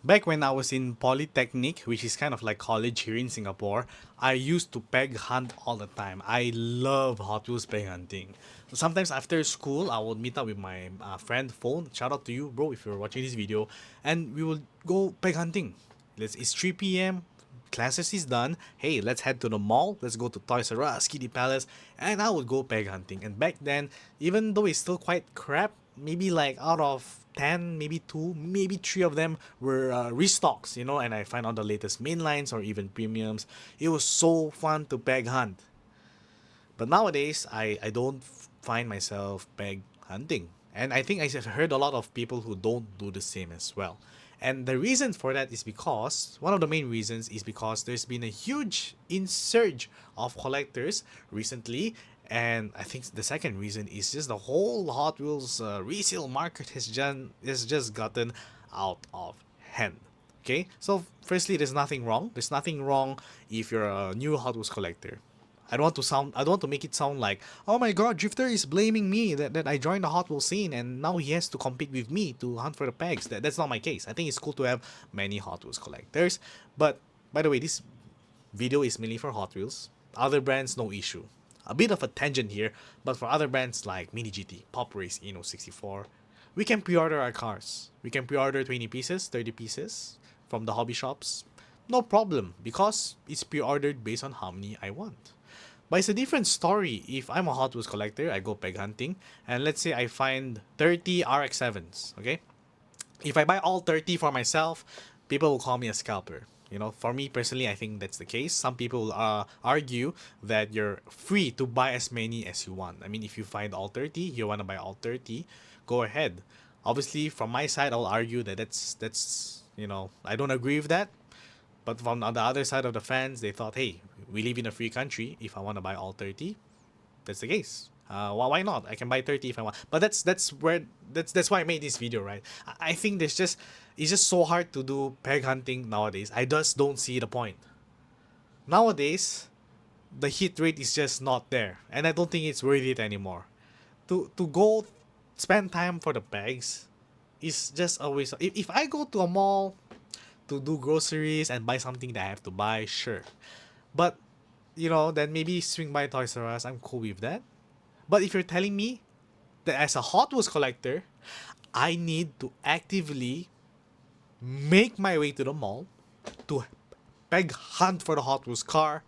Back when I was in Polytechnic, which is kind of like college here in Singapore, I used to peg hunt all the time. I love Hot Wheels peg hunting. Sometimes after school, I would meet up with my friend phone. Shout out to you, bro, if you're watching this video, and we will go peg hunting. It's 3 p.m. Classes is done. Hey, let's head to the mall. Let's go to Toys R Us, Kitty Palace, and I would go peg hunting. And back then, even though it's still quite crap, maybe like out of 10, maybe 2, maybe 3 of them were restocks, and I find out the latest mainlines or even premiums. It was so fun to peg hunt. But nowadays, I don't find myself peg hunting. And I think I've heard a lot of people who don't do the same as well. And the reason for that is because, one of the main reasons is because there's been a huge insurge of collectors recently. And I think the second reason is just the whole Hot Wheels resale market has just gotten out of hand. Okay, so firstly, there's nothing wrong. There's nothing wrong if you're a new Hot Wheels collector. I don't want to make it sound like, oh my god, Drifter is blaming me that I joined the Hot Wheels scene and now he has to compete with me to hunt for the pegs. That's not my case. I think it's cool to have many Hot Wheels collectors. But by the way, this video is mainly for Hot Wheels. Other brands, no issue. A bit of a tangent here, but for other brands like Mini GT, Pop Race, 64, we can pre-order our cars. We can pre-order 20 pieces, 30 pieces from the hobby shops. No problem, because it's pre-ordered based on how many I want. But it's a different story if I'm a Hot Wheels collector, I go peg hunting, and let's say I find 30 RX-7s, okay? If I buy all 30 for myself, people will call me a scalper. For me personally, I think that's the case. Some people argue that you're free to buy as many as you want. I mean, if you find all 30, you want to buy all 30, go ahead. Obviously, from my side, I'll argue that I don't agree with that. But from the other side of the fans, they thought, hey, we live in a free country. If I want to buy all 30, that's the case. Why not? I can buy 30 if I want. But that's why I made this video, right? I think it's just so hard to do peg hunting nowadays. I just don't see the point. Nowadays, the hit rate is just not there, and I don't think it's worth it anymore. To go spend time for the pegs is just a waste. If I go to a mall to do groceries and buy something that I have to buy, sure. But then maybe swing by Toys R Us. I'm cool with that. But if you're telling me that as a Hot Wheels collector, I need to actively make my way to the mall to peg hunt for the Hot Wheels car,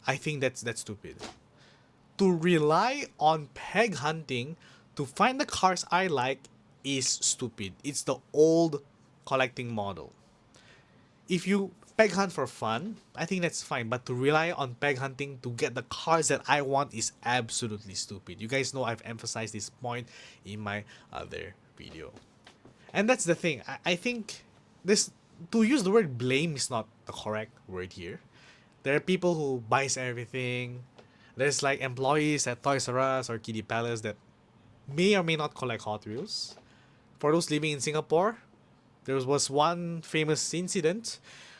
I think that's stupid. To rely on peg hunting to find the cars I like is stupid. It's the old collecting model. If you peg hunt for fun, I think that's fine. But to rely on peg hunting to get the cars that I want is absolutely stupid. You guys know I've emphasized this point in my other video. And that's the thing. I think this to use the word blame is not the correct word here. There are people who buys everything. There's like employees at Toys R Us or Kitty Palace that may or may not collect Hot Wheels. For those living in Singapore, there was one famous incident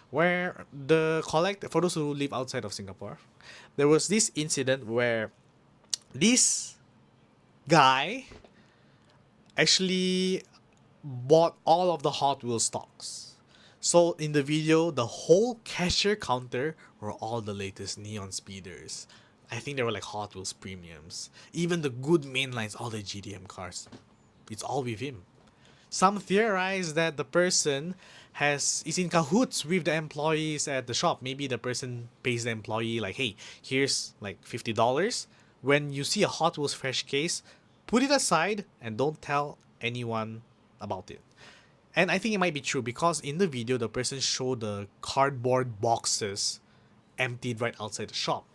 where for those who live outside of Singapore, there was this incident where this guy actually bought all of the Hot Wheels stocks. So in the video, the whole cashier counter were all the latest neon speeders. I think they were like Hot Wheels premiums. Even the good mainlines, all the GDM cars. It's all with him. Some theorize that the person is in cahoots with the employees at the shop. Maybe the person pays the employee like, hey, here's like $50. When you see a Hot Wheels fresh case, put it aside and don't tell anyone about it. And I think it might be true because in the video, the person showed the cardboard boxes emptied right outside the shop.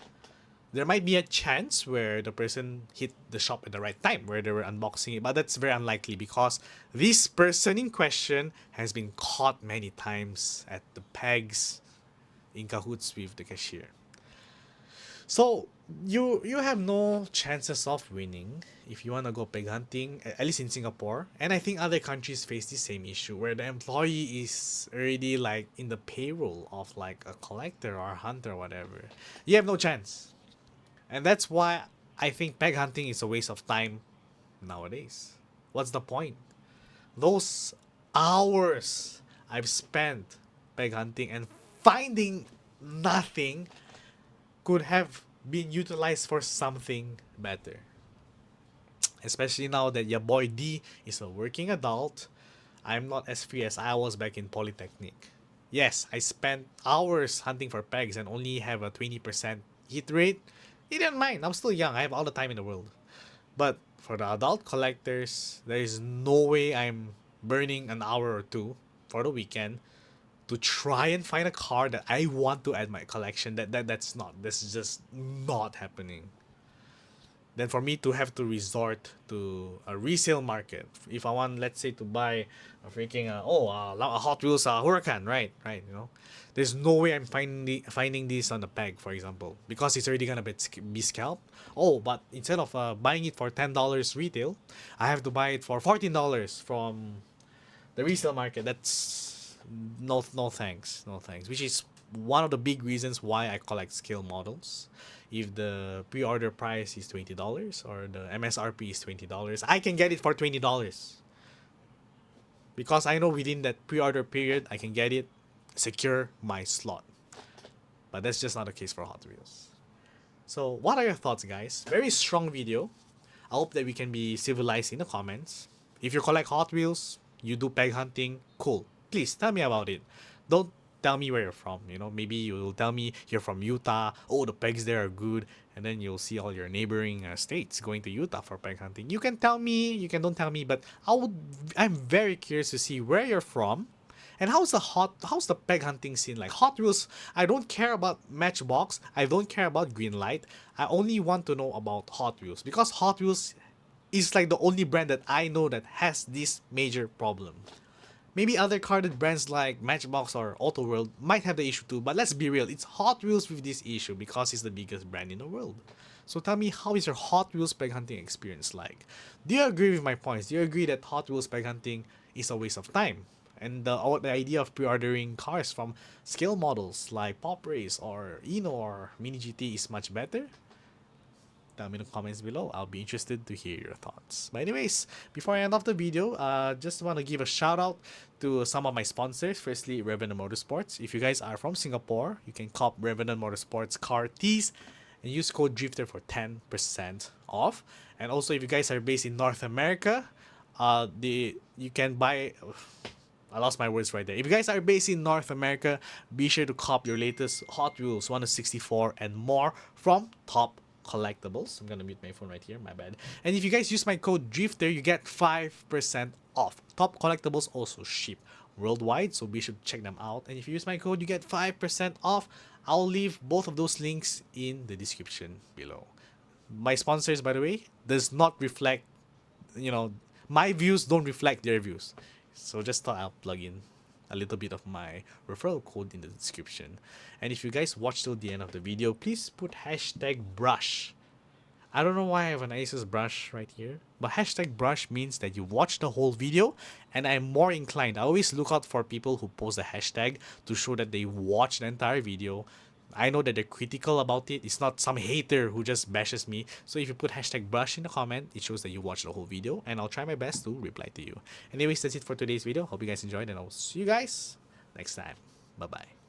There might be a chance where the person hit the shop at the right time where they were unboxing it, but that's very unlikely because this person in question has been caught many times at the pegs in cahoots with the cashier. So you have no chances of winning if you want to go peg hunting, at least in Singapore. And I think other countries face the same issue where the employee is already like in the payroll of like a collector or a hunter or whatever. You have no chance. And that's why I think peg hunting is a waste of time nowadays. What's the point? Those hours I've spent peg hunting and finding nothing could have been utilized for something better. Especially now that your boy D is a working adult, I'm not as free as I was back in Polytechnic. Yes, I spent hours hunting for pegs and only have a 20% hit rate. You didn't mind, I'm still young, I have all the time in the world. But for the adult collectors, there is no way I'm burning an hour or two for the weekend to try and find a card that I want to add my collection. That's just not happening. Then for me to have to resort to a resale market, if I want, let's say, to buy a freaking a Hot Wheels Huracan, right, there's no way I'm finding this on the peg, for example, because it's already gonna be scalped. Oh, but instead of buying it for $10 retail, I have to buy it for $14 from the resale market. That's no thanks, no thanks. Which is one of the big reasons why I collect scale models. If the pre-order price is $20 or the MSRP is $20, I can get it for $20 because I know within that pre-order period I can get it, secure my slot. But that's just not the case for Hot Wheels. So what are your thoughts, guys? Very strong video. I hope that we can be civilized in the comments. If you collect Hot Wheels, you do peg hunting, cool. Please tell me about it. Don't tell me where you're from. Maybe you'll tell me you're from Utah. Oh, the pegs there are good. And then you'll see all your neighboring states going to Utah for peg hunting. You can tell me, you can don't tell me, but I'm very curious to see where you're from. And how's the peg hunting scene like? Hot Wheels, I don't care about Matchbox, I don't care about Greenlight. I only want to know about Hot Wheels because Hot Wheels is like the only brand that I know that has this major problem. Maybe other carded brands like Matchbox or Auto World might have the issue too, but let's be real, it's Hot Wheels with this issue because it's the biggest brand in the world. So tell me, how is your Hot Wheels peg hunting experience like? Do you agree with my points? Do you agree that Hot Wheels peg hunting is a waste of time? And the idea of pre-ordering cars from scale models like Pop Race or Eno or Mini GT is much better? Tell me in the comments below. I'll be interested to hear your thoughts. But anyways, before I end off the video, just want to give a shout out to some of my sponsors. Firstly, Revenant Motorsports. If you guys are from Singapore, you can cop Revenant Motorsports car tees and use code Drifter for 10% off. And also, if you guys are based in North America, you can buy. I lost my words right there. If you guys are based in North America, be sure to cop your latest Hot Wheels 1/64 and more from Top Collectibles. I'm gonna mute my phone right here, my bad. And if you guys use my code Drifter, you get 5% off. Top Collectibles also ship worldwide, so be sure to check them out. And if you use my code, you get 5% off. I'll leave both of those links in the description below. My sponsors, by the way, does not reflect, my views don't reflect their views. So just thought I'll plug in a little bit of my referral code in the description. And if you guys watch till the end of the video, please put hashtag brush. I don't know why I have an Asus brush right here, but hashtag brush means that you watch the whole video and I'm more inclined. I always look out for people who post a hashtag to show that they watched the entire video. I know that they're critical about it. It's not some hater who just bashes me. So if you put hashtag brush in the comment, it shows that you watched the whole video and I'll try my best to reply to you. Anyways, that's it for today's video. Hope you guys enjoyed and I'll see you guys next time. Bye-bye.